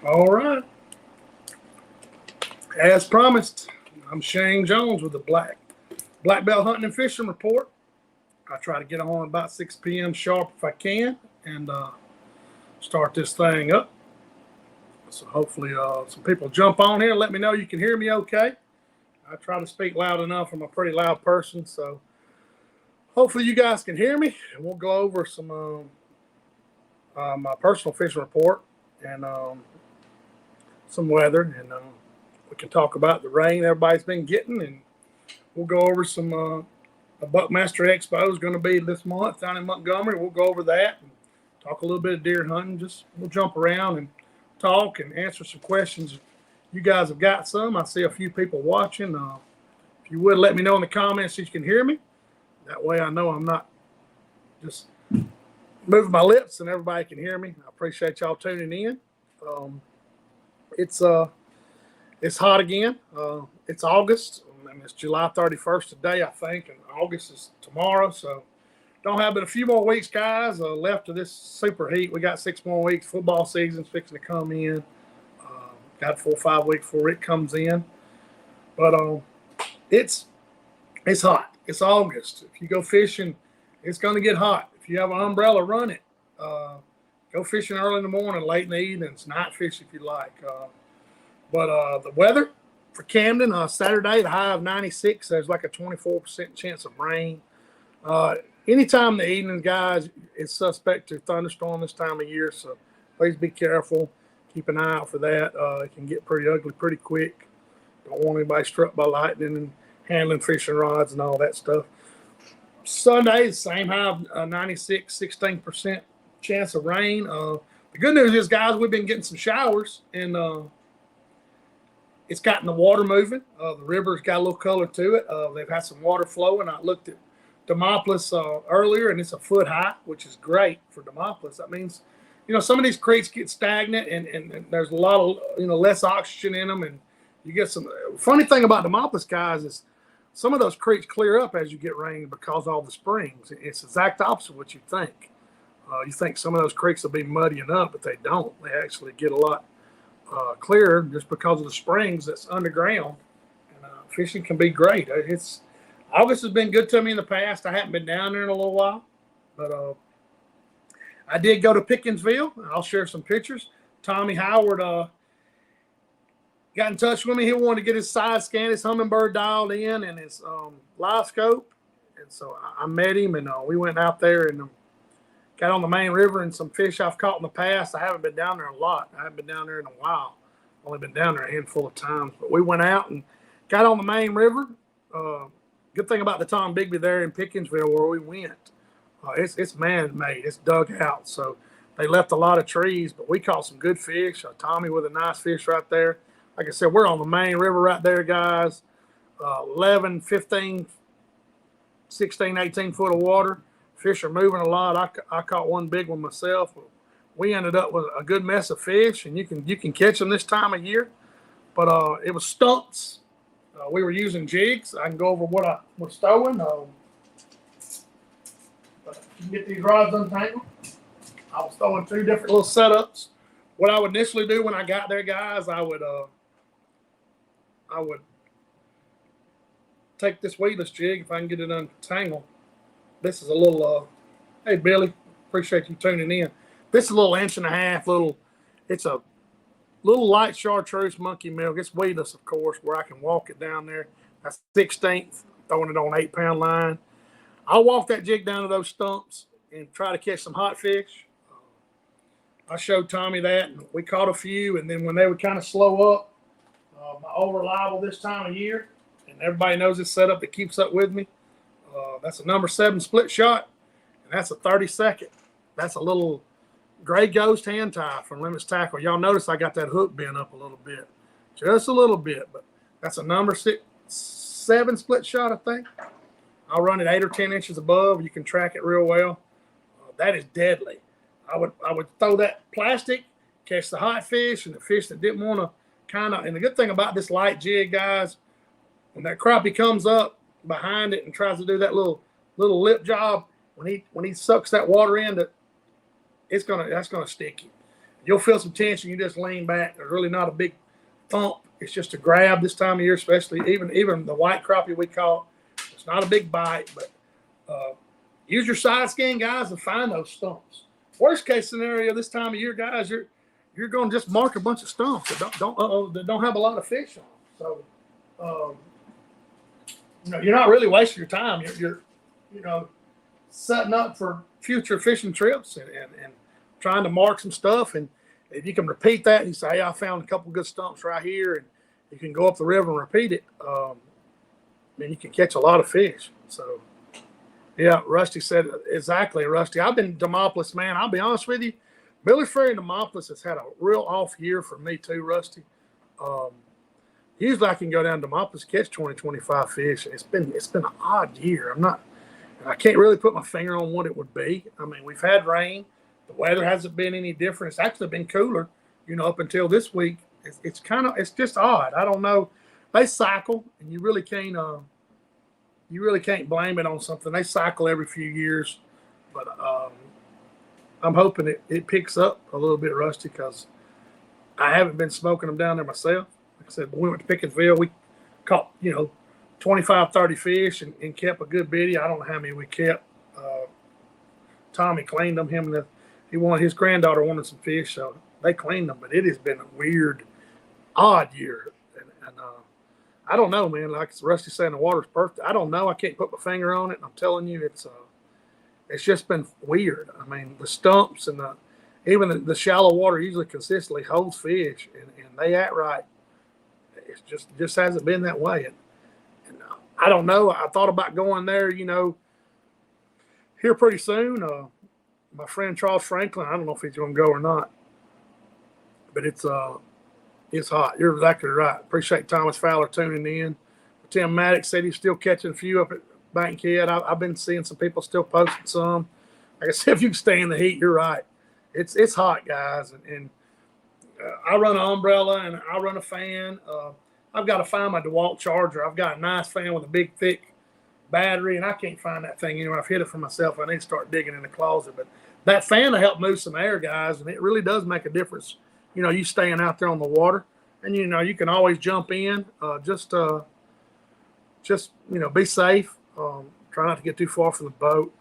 All right. As promised, I'm Shane Jones with the Black Belt Hunting and Fishing Report. I try to get on about 6 p.m. sharp if I can and start this thing up. So hopefully some people jump on here and let me know you can hear me okay. I try to speak loud enough. I'm a pretty loud person, so hopefully you guys can hear me. And we'll go over some my personal fishing report and some weather, and we can talk about the rain everybody's been getting, and we'll go over some the Buckmaster Expo is going to be this month down in Montgomery. We'll go over that and talk a little bit of deer hunting. Just we'll jump around and talk and answer some questions. You guys have got some. I see a few people watching. If you would let me know in the comments if you can hear me. That way I know I'm not just moving my lips and everybody can hear me. I appreciate y'all tuning in. It's hot again. It's August. I mean, it's July 31st today, I think, and August is tomorrow. So don't have but a few more weeks, guys, left of this super heat. We got 6 more weeks. Football season's fixing to come in. Got 4 or 5 weeks before it comes in. But it's hot. It's August. If you go fishing, it's going to get hot. If you have an umbrella, run it. Go fishing early in the morning, late in the evening. It's night fish if you like. But the weather for Camden, Saturday, the high of 96. There's like a 24% chance of rain. Anytime in the evening, guys, it's suspect to thunderstorm this time of year. So please be careful. Keep an eye out for that. It can get pretty ugly pretty quick. Don't want anybody struck by lightning and handling fishing rods and all that stuff. Sunday, the same high of 96, 16% chance of rain. The good news is, guys, we've been getting some showers, and it's gotten the water moving. The river's got a little color to it. They've had some water flowing. I looked at Demopolis earlier, and it's a foot high, which is great for Demopolis. That means, some of these creeks get stagnant, and there's a lot of, less oxygen in them, and you get some. Funny thing about Demopolis, guys, is some of those creeks clear up as you get rain because of all the springs. It's the exact opposite of what you think. You think some of those creeks will be muddying up, but they don't. They actually get a lot clearer just because of the springs that's underground. And fishing can be great. August has been good to me in the past. I haven't been down there in a little while, but I did go to Pickinsville. I'll share some pictures. Tommy Howard got in touch with me. He wanted to get his side scan, his hummingbird dialed in, and his live scope. And so I met him, and we went out there and got on the main river, and some fish I've caught in the past. I haven't been down there a lot. I haven't been down there in a while. Only been down there a handful of times. But we went out and got on the main river. Good thing about the Tom Bigby there in Pickinsville where we went, it's man-made. It's dug out. So they left a lot of trees, but we caught some good fish. Tommy with a nice fish right there. Like I said, we're on the main river right there, guys. 11, 15, 16, 18 foot of water. Fish are moving a lot. I caught one big one myself. We ended up with a good mess of fish, and you can catch them this time of year. But it was stumps. We were using jigs. I can go over what I was throwing. But you can get these rods untangled. I was throwing 2 different little setups. What I would initially do when I got there, guys, I would take this weedless jig if I can get it untangled. This is a little, hey, Billy, appreciate you tuning in. This is a little 1.5 inch. It's a little light chartreuse monkey milk. It's weedless, of course, where I can walk it down there. That's 16th, throwing it on 8-pound line. I'll walk that jig down to those stumps and try to catch some hot fish. I showed Tommy that, and we caught a few, and then when they would kind of slow up, my old reliable this time of year, and everybody knows this setup that keeps up with me. That's a number 7 split shot, and that's a 32nd. That's a little gray ghost hand tie from Limits Tackle. Y'all notice I got that hook bent up a little bit, just a little bit, but that's a number 7 split shot, I think. I'll run it 8 or 10 inches above. You can track it real well. That is deadly. I would throw that plastic, catch the hot fish and the fish that didn't want to and the good thing about this light jig, guys, when that crappie comes up behind it and tries to do that little lip job, when he sucks that water in, that's gonna stick you. You'll feel some tension. You just lean back. There's really not a big thump. It's just a grab this time of year, especially even the white crappie we caught. It's not a big bite, but use your side scan, guys, and find those stumps. Worst case scenario this time of year, guys, you're going to just mark a bunch of stumps that don't have a lot of fish on them. So, you're not really wasting your time. You're setting up for future fishing trips and trying to mark some stuff. And if you can repeat that and you say, hey, I found a couple good stumps right here, and you can go up the river and repeat it, then you can catch a lot of fish. So, yeah, Rusty said exactly, Rusty. I've been Demopolis, man. I'll be honest with you. Miller's Ferry and Demopolis has had a real off year for me too, Rusty. Usually I can go down to Demopolis, catch 20, 25 fish. It's been an odd year. I can't really put my finger on what it would be. I mean, we've had rain. The weather hasn't been any different. It's actually been cooler, up until this week. It's just odd. I don't know. They cycle, and you really can't blame it on something. They cycle every few years, but I'm hoping it picks up a little bit, Rusty, because I haven't been smoking them down there myself. Like I said, when we went to Pickensville, we caught 25, 30 fish and kept a good biddy. I don't know how many we kept. Tommy cleaned them. His granddaughter wanted some fish, so they cleaned them. But it has been a weird, odd year, and I don't know, man. Like Rusty saying, the water's perfect. I don't know. I can't put my finger on it. I'm telling you, it's just been weird. I mean, the stumps and even the shallow water usually consistently holds fish, and they act right. It just hasn't been that way. And I don't know. I thought about going there, here pretty soon. My friend Charles Franklin, I don't know if he's going to go or not, but it's hot. You're exactly right. Appreciate Thomas Fowler tuning in. Tim Maddox said he's still catching a few up at Bankhead. I've been seeing some people still posting some. Like I said, if you can stay in the heat, you're right. It's hot, guys, and I run an umbrella and I run a fan. I've got to find my DeWalt charger. I've got a nice fan with a big, thick battery, and I can't find that thing anywhere. I've hid it for myself. I need to start digging in the closet. But that fan will help move some air, guys, and it really does make a difference. You staying out there on the water, and you can always jump in. Just be safe. Try not to get too far from the boat.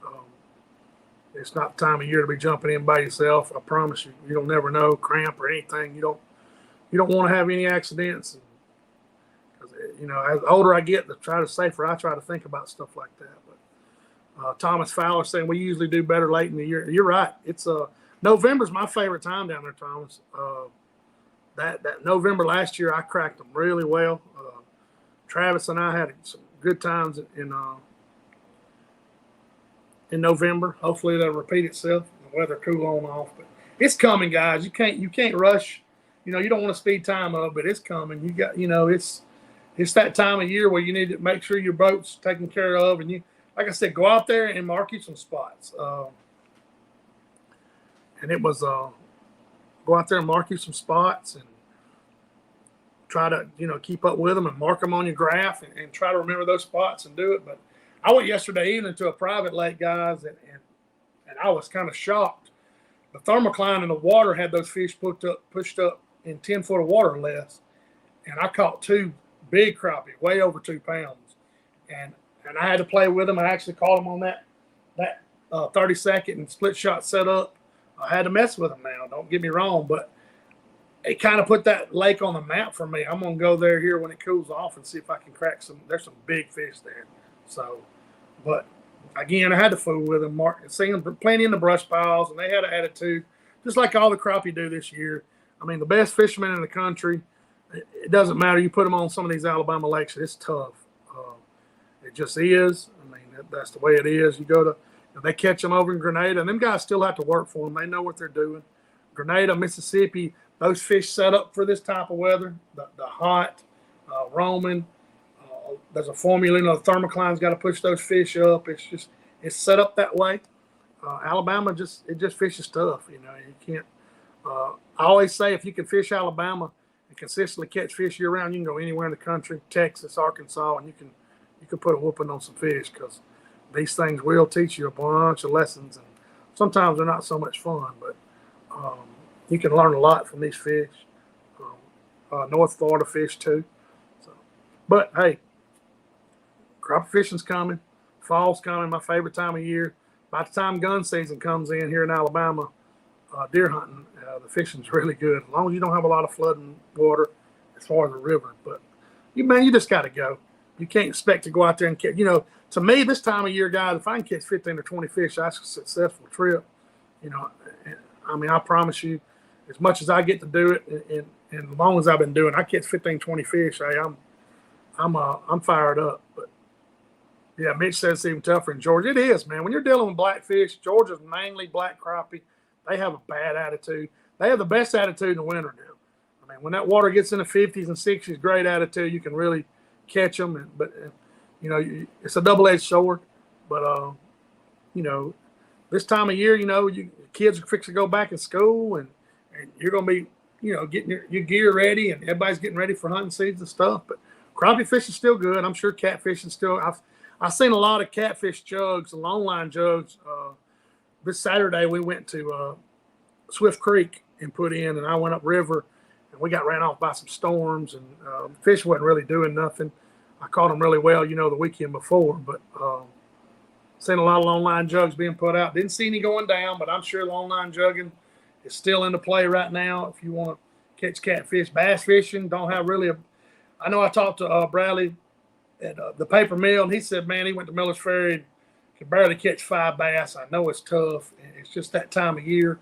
It's not the time of year to be jumping in by yourself. I promise you, you'll never know, cramp or anything. You don't want to have any accidents. As older I get, the safer I try to think about stuff like that. But Thomas Fowler saying we usually do better late in the year. You're right. It's November's my favorite time down there, Thomas. That November last year, I cracked them really well. Travis and I had some good times in November. Hopefully that'll repeat itself. The weather cool on off, but it's coming, guys. You can't rush. You don't want to speed time up, but it's coming. You got it's that time of year where you need to make sure your boat's taken care of, and you, like I said, go out there and mark you some spots. And it was go out there and mark you some spots and try to keep up with them and mark them on your graph and try to remember those spots and do it. But I went yesterday evening to a private lake, guys, and I was kind of shocked. The thermocline in the water had those fish pushed up in 10 foot of water or less, and I caught 2 big crappie, way over 2 pounds, and I had to play with them. I actually caught them on that 30-second and split shot setup. I had to mess with them now. Don't get me wrong, but it kind of put that lake on the map for me. I'm gonna go there here when it cools off and see if I can crack some. There's some big fish there. So, but again, I had to fool with them. Seeing them plenty in the brush piles, and they had an attitude, just like all the crappie do this year. I mean, the best fishermen in the country. It doesn't matter. You put them on some of these Alabama lakes, it's tough. It just is. I mean, that's the way it is. You go to, they catch them over in Grenada, and them guys still have to work for them. They know what they're doing. Grenada, Mississippi, those fish set up for this type of weather. The hot, Roman. There's a formula. The thermocline's got to push those fish up. It's set up that way. Alabama just fishes tough. You can't. I always say if you can fish Alabama and consistently catch fish year round, you can go anywhere in the country, Texas, Arkansas, and you can put a whooping on some fish, because these things will teach you a bunch of lessons, and sometimes they're not so much fun. But you can learn a lot from these fish. North Florida fish too. So, but hey, crappie fishing's coming. Fall's coming, my favorite time of year. By the time gun season comes in here in Alabama, deer hunting, the fishing's really good. As long as you don't have a lot of flooding water as far as the river. But you just got to go. You can't expect to go out there and catch. To me, this time of year, guys, if I can catch 15 or 20 fish, that's a successful trip. I promise you, as much as I get to do it, and as long as I've been doing it, I catch 15, 20 fish. Hey, I'm fired up. But yeah, Mitch says it's even tougher in Georgia. It is, man. When you're dealing with blackfish, Georgia's mainly black crappie. They have a bad attitude. They have the best attitude in the winter now. I mean, when that water gets in the 50s and 60s, great attitude. You can really catch them. But it's a double-edged sword. But this time of year, kids are fixing to go back in school, and you're going to be, getting your gear ready, and everybody's getting ready for hunting season and stuff. But crappie fishing is still good. I'm sure catfish is still. I've seen a lot of catfish jugs, long line jugs. This Saturday we went to Swift Creek and put in, and I went upriver, and we got ran off by some storms, and fish wasn't really doing nothing. I caught them really well, the weekend before, but seen a lot of long line jugs being put out. Didn't see any going down, but I'm sure long line jugging is still into play right now. If you want to catch catfish, bass fishing don't have really a. I know I talked to Bradley at the paper mill, and he said, man, he went to Miller's Ferry and could barely catch 5 bass. I know it's tough. It's just that time of year.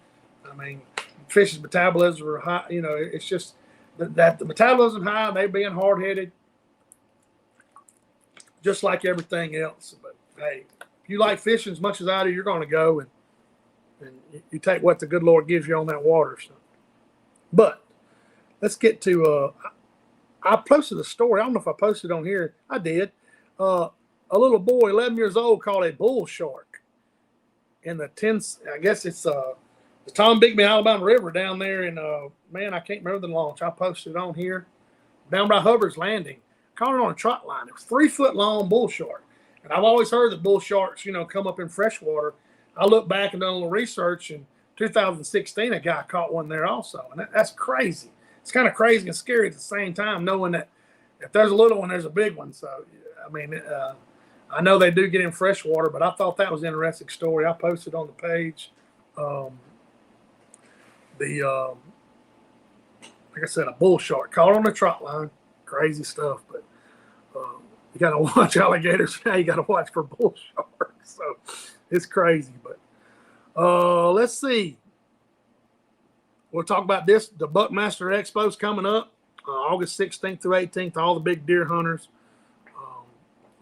I mean, fish's metabolism are high. It's just that the metabolism high, and they being hard headed, just like everything else. But hey, if you like fishing as much as I do, you're going to go and you take what the good Lord gives you on that water. So, but let's get to. I posted a story. I don't know if I posted on here. I did. A little boy, 11 years old, caught a bull shark in the 10. I guess it's the Tom Bigby Alabama River down there in I can't remember the launch. I posted it on here down by Hubbard's Landing. Caught it on a trot line. It was 3-foot long bull shark, and I've always heard that bull sharks, come up in freshwater. I looked back and done a little research. In 2016, a guy caught one there also, and that's crazy. It's kind of crazy and scary at the same time, knowing that if there's a little one, there's a big one. So, I know they do get in freshwater, but I thought that was an interesting story. I posted on the page. Like I said, a bull shark caught on the trot line. Crazy stuff, but you got to watch alligators now. You got to watch for bull sharks. So it's crazy, but let's see. We'll talk about this. The Buckmaster Expo's coming up August 16th through 18th. All the big deer hunters.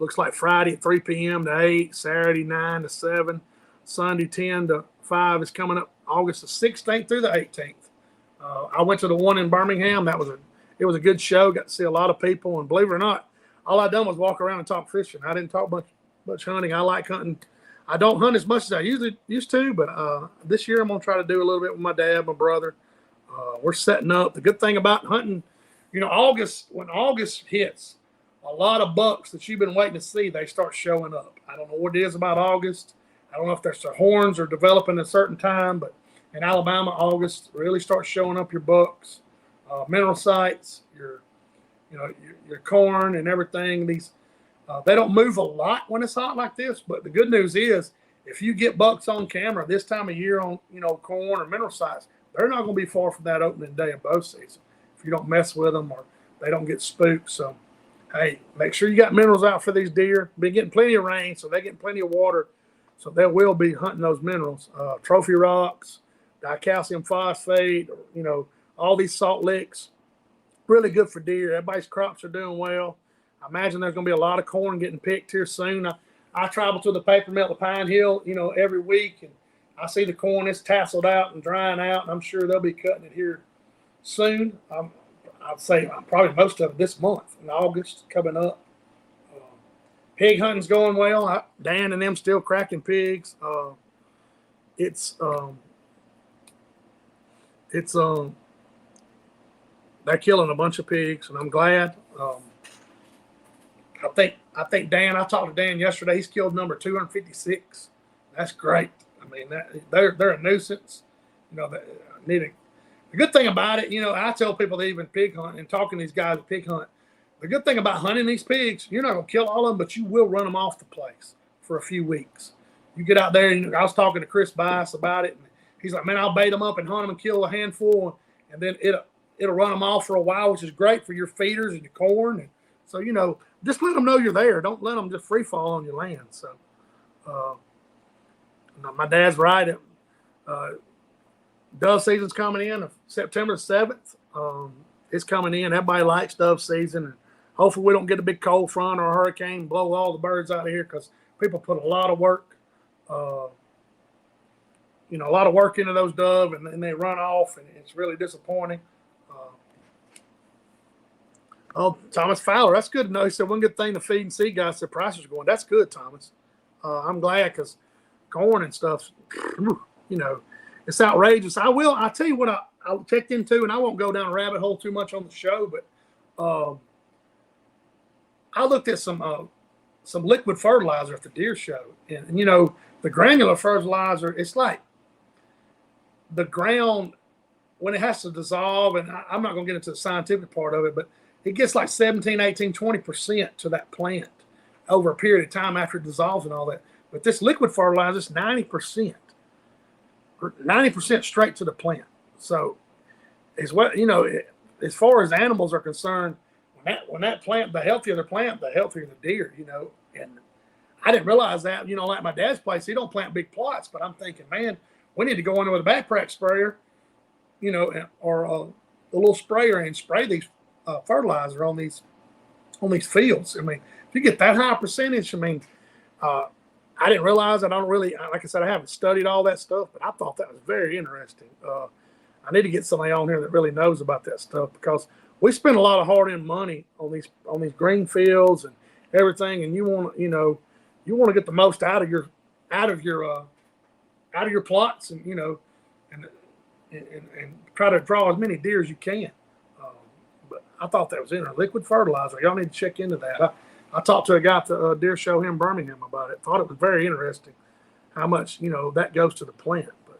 Looks like Friday at 3 p.m. to 8, Saturday 9 to 7, Sunday 10 to 5 is coming up August the 16th through the 18th. I went to the one in Birmingham. It was a good show. Got to see a lot of people, and believe it or not, all I done was walk around and talk fishing. I didn't talk much hunting. I like hunting. I don't hunt as much as I usually used to, but this year I'm going to try to do a little bit with my dad, my brother. We're setting up. The good thing about hunting, when August hits, a lot of bucks that you've been waiting to see, they start showing up. I don't know what it is about August. I don't know if their horns are developing at a certain time, but in Alabama, August really starts showing up your bucks, mineral sites, your corn and everything. These they don't move a lot when it's hot like this, but the good news is if you get bucks on camera this time of year on corn or mineral sites, they're not going to be far from that opening day of bow season if you don't mess with them or they don't get spooked. So, hey, make sure you got minerals out for these deer. Been getting plenty of rain, so they're getting plenty of water, so they will be hunting those minerals. Trophy rocks, dicalcium phosphate, all these salt licks, really good for deer. Everybody's crops are doing well. I imagine there's going to be a lot of corn getting picked here soon. I travel to the paper mill at Pine Hill, every week, and I see the corn is tasseled out and drying out, and I'm sure they'll be cutting it here soon. I'd say probably most of it this month in August coming up. Pig hunting's going well. Dan and them still cracking pigs. They're killing a bunch of pigs, and I'm glad. I think Dan. I talked to Dan yesterday. He's killed number 256. That's great. I mean, they're a nuisance. They need to The good thing about it, I tell people that even pig hunt and talking to these guys that pig hunt, the good thing about hunting these pigs, you're not going to kill all of them, but you will run them off the place for a few weeks. You get out there, and I was talking to Chris Bias about it, and he's like, man, I'll bait them up and hunt them and kill a handful, and then it'll run them off for a while, which is great for your feeders and your corn. And so, just let them know you're there. Don't let them just free fall on your land. So, my dad's right. Dove season's coming in September 7th. It's coming in. Everybody likes dove season. And hopefully we don't get a big cold front or a hurricane and blow all the birds out of here, because people put a lot of work, a lot of work into those dove, and they run off, and it's really disappointing. Thomas Fowler, that's good to know. He said one good thing the feed and seed guys said prices are going. That's good, Thomas. I'm glad, because corn and stuff, it's outrageous. I'll tell you what I checked into, and I won't go down a rabbit hole too much on the show, but I looked at some liquid fertilizer at the deer show, and the granular fertilizer, it's like the ground when it has to dissolve, and I'm not going to get into the scientific part of it, but it gets like 17, 18, 20% to that plant over a period of time after it dissolves and all that. But this liquid fertilizer is 90%. 90% straight to the plant. So as far as animals are concerned, when that plant, the healthier the plant, the healthier the deer, and I didn't realize that, like my dad's place, he don't plant big plots, but I'm thinking, man, we need to go in there with a backpack sprayer, or a little sprayer and spray these fertilizer on these fields. I mean, if you get that high percentage, I didn't realize. I don't really, like I said, I haven't studied all that stuff, but I thought that was very interesting. I need to get somebody on here that really knows about that stuff, because we spend a lot of hard-earned money on these green fields and everything, and you want to get the most out of your plots, and and try to draw as many deer as you can. But I thought that was interesting. Liquid fertilizer. Y'all need to check into that. I talked to a guy at the deer show here in Birmingham about it. Thought it was very interesting how much, that goes to the plant. But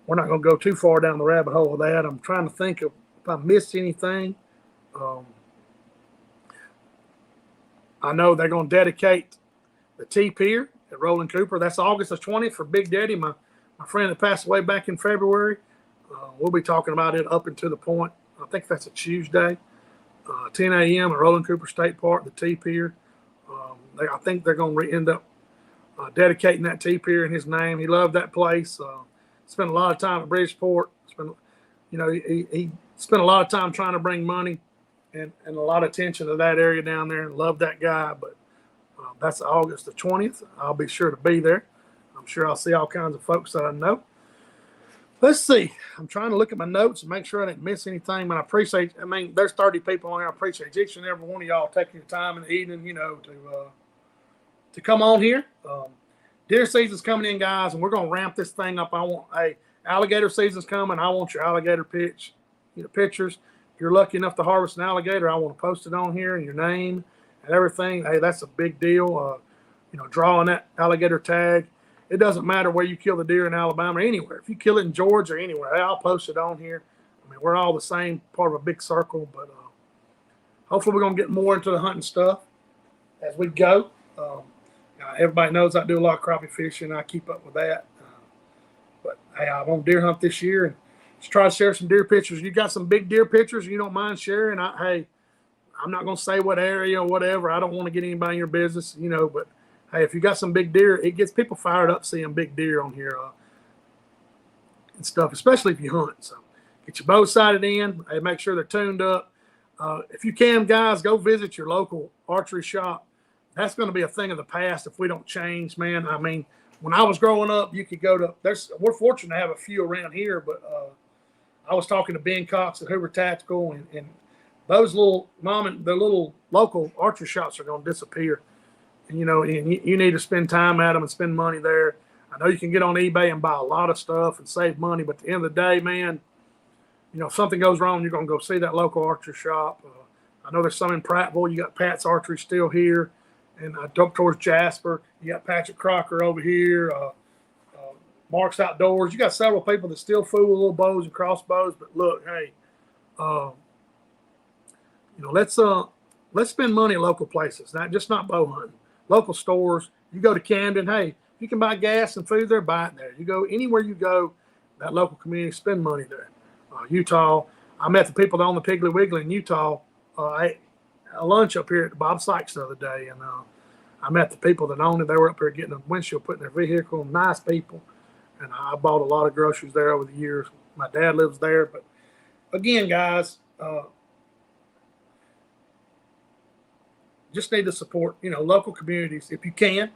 we're not going to go too far down the rabbit hole of that. I'm trying to think of if I missed anything. I know they're going to dedicate the T-Pier at Roland Cooper. That's August the 20th for Big Daddy, my friend that passed away back in February. We'll be talking about it up until the point. I think that's a Tuesday. 10 a.m. at Roland Cooper State Park, the T-Pier. I think they're going to end up dedicating that T-Pier in his name. He loved that place. Spent a lot of time at Bridgeport. He spent a lot of time trying to bring money and a lot of attention to that area down there, and loved that guy. But that's August the 20th. I'll be sure to be there. I'm sure I'll see all kinds of folks that I know. Let's see. I'm trying to look at my notes and make sure I didn't miss anything. But I appreciate, there's 30 people on here. I appreciate each and every one of y'all taking your time in the evening, to come on here. Deer season's coming in, guys, and we're going to ramp this thing up. Alligator season's coming. I want your alligator pictures. If you're lucky enough to harvest an alligator, I want to post it on here and your name and everything. Hey, that's a big deal. Drawing that alligator tag. It doesn't matter where you kill the deer in Alabama or anywhere. If you kill it in Georgia or anywhere, I'll post it on here. We're all the same, part of a big circle, but hopefully we're going to get more into the hunting stuff as we go. Everybody knows I do a lot of crappie fishing. I keep up with that. But hey, I want deer hunt this year, and just try to share some deer pictures. You got some big deer pictures you don't mind sharing? I'm not going to say what area or whatever. I don't want to get anybody in your business, but hey, if you got some big deer, it gets people fired up seeing big deer on here and stuff, especially if you hunt. So get your bow sighted in. Hey, make sure they're tuned up. If you can, guys, go visit your local archery shop. That's going to be a thing of the past if we don't change, man. When I was growing up, you could go to – we're fortunate to have a few around here, but I was talking to Ben Cox at Hoover Tactical, and those little the little local archery shops are going to disappear. And, you need to spend time at them and spend money there. I know you can get on eBay and buy a lot of stuff and save money, but at the end of the day, man, if something goes wrong, you're going to go see that local archery shop. I know there's some in Prattville. You got Pat's Archery still here. And up towards Jasper, you got Patrick Crocker over here. Mark's Outdoors. You got several people that still fool with little bows and crossbows, but look, hey, let's spend money at local places, not bow hunting. Local stores. You go to Camden, hey, you can buy gas and food there, buy it there. You go anywhere you go, that local community, spend money there. Utah, I met the people that own the Piggly Wiggly in Utah. I ate a lunch up here at Bob Sykes the other day, and I met the people that owned it. They were up here getting a windshield put in their vehicle. Nice people, and I bought a lot of groceries there over the years. My dad lives there, but again, guys, just need to support, local communities if you can.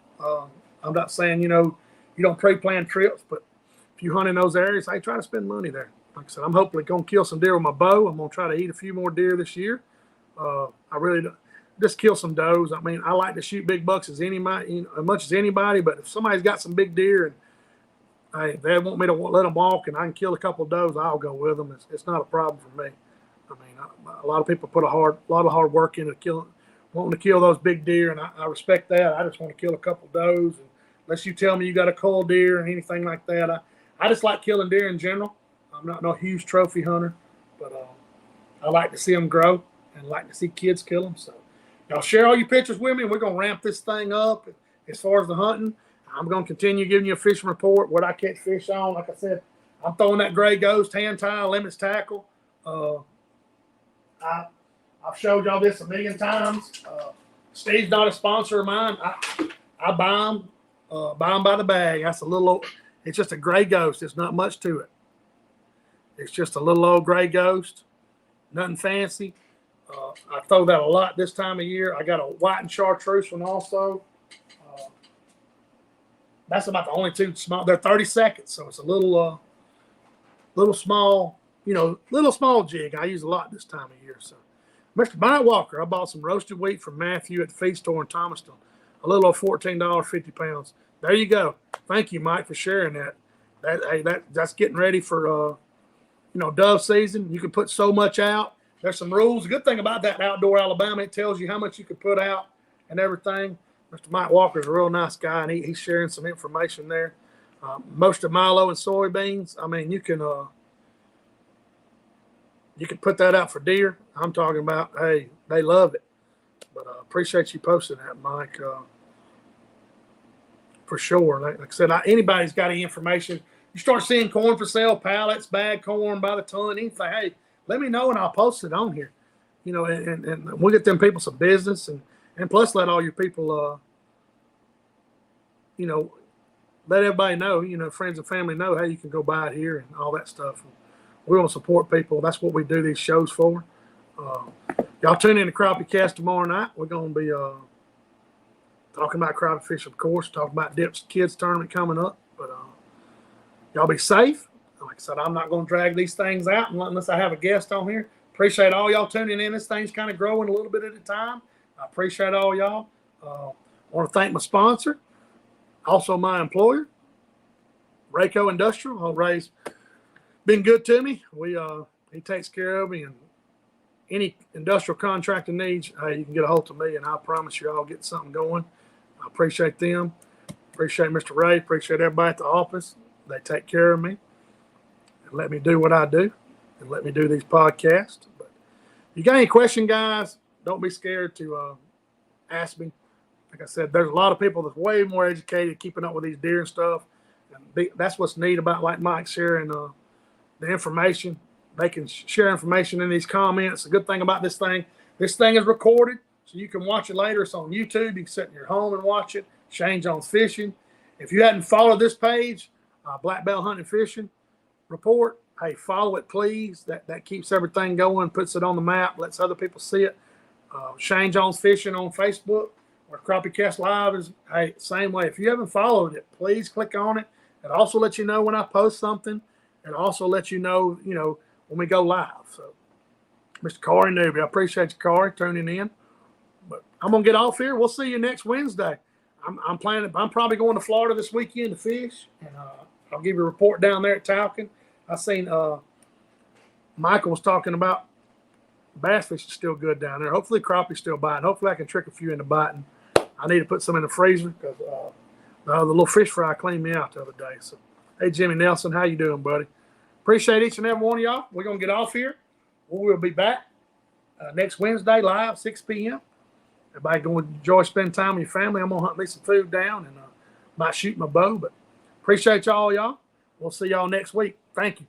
I'm not saying, you don't pre-plan trips, but if you hunt in those areas, hey, try to spend money there. Like I said, I'm hopefully going to kill some deer with my bow. I'm going to try to eat a few more deer this year. I really don't, just kill some does. I mean, I like to shoot big bucks as much as anybody, but if somebody's got some big deer and hey, they want me to let them walk and I can kill a couple of does, I'll go with them. It's not a problem for me. I mean, a lot of people put a lot of hard work into wanting to kill those big deer, and I respect that. I just want to kill a couple of does. And unless you tell me you got a cull deer or anything like that, I just like killing deer in general. I'm not no huge trophy hunter, but I like to see them grow and like to see kids kill them. So y'all share all your pictures with me, and we're going to ramp this thing up as far as the hunting. I'm going to continue giving you a fishing report, what I catch fish on. Like I said, I'm throwing that gray ghost, hand tie, limits tackle. I've showed y'all this a million times. Steve's not a sponsor of mine. I buy them by the bag. It's just a gray ghost. There's not much to it. It's just a little old gray ghost, nothing fancy. I throw that a lot this time of year. I got a white and chartreuse one also. That's about the only two small. They're 30 seconds, so it's a little small, little small jig. I use a lot this time of year. So, Mr. Mike Walker, I bought some roasted wheat from Matthew at the feed store in Thomaston. A little over $14, 50 pounds. There you go. Thank you, Mike, for sharing that. That's getting ready for dove season. You can put so much out. There's some rules. The good thing about that Outdoor Alabama, it tells you how much you can put out and everything. Mr. Mike Walker's a real nice guy, and he's sharing some information there. Most of milo and soybeans, I mean, you can put that out for deer. I'm talking about, hey, they love it. But I appreciate you posting that, Mike, for sure. Like I said, anybody's got any information. You start seeing corn for sale, pallets, bag corn by the ton, anything, hey, let me know and I'll post it on here. And we'll get them people some business and plus let all your people, let everybody know, friends and family know, hey, you can go buy it here and all that stuff. We're going to support people. That's what we do these shows for. Y'all tune in to Crappie Cast tomorrow night. We're going to be talking about crappie fishing, of course, talking about Dips Kids Tournament coming up. But y'all be safe. Like I said, I'm not going to drag these things out unless I have a guest on here. Appreciate all y'all tuning in. This thing's kind of growing a little bit at a time. I appreciate all y'all. I want to thank my sponsor, also my employer, Rayco Industrial. Ray's been good to me. He takes care of me, and any industrial contractor needs, hey, you can get a hold of me, and I promise you I'll get something going. I appreciate them. Appreciate Mr. Ray. Appreciate everybody at the office. They take care of me and let me do what I do and let me do these podcasts. But if you got any question, guys, don't be scared to ask me. Like I said, there's a lot of people that's way more educated keeping up with these deer and stuff. And that's what's neat about, like Mike sharing the information. They can share information in these comments. The good thing about this thing is recorded, so you can watch it later. It's on YouTube. You can sit in your home and watch it. Shane Jones Fishing. If you hadn't followed this page, Black Belt Hunting Fishing Report, hey, follow it, please. That keeps everything going, puts it on the map, lets other people see it. Shane Jones Fishing on Facebook, or Crappie Cast Live is, hey, same way. If you haven't followed it, please click on it. It also lets you know when I post something. It also lets you know, when we go live. So, Mr. Corey Newby, I appreciate you, Corey, tuning in. But I'm gonna get off here. We'll see you next Wednesday. I'm probably going to Florida this weekend to fish, and I'll give you a report down there at Talcon. I seen Michael was talking about bass fishing still good down there. Hopefully crappie's still biting. Hopefully I can trick a few into biting. I need to put some in the freezer because the little fish fry cleaned me out the other day. So Hey, Jimmy Nelson, how you doing, buddy? Appreciate each and every one of y'all. We're going to get off here. We'll be back next Wednesday live, 6 p.m. Everybody going to enjoy spending time with your family. I'm going to hunt me some food down and might shoot my bow. But appreciate y'all. We'll see y'all next week. Thank you.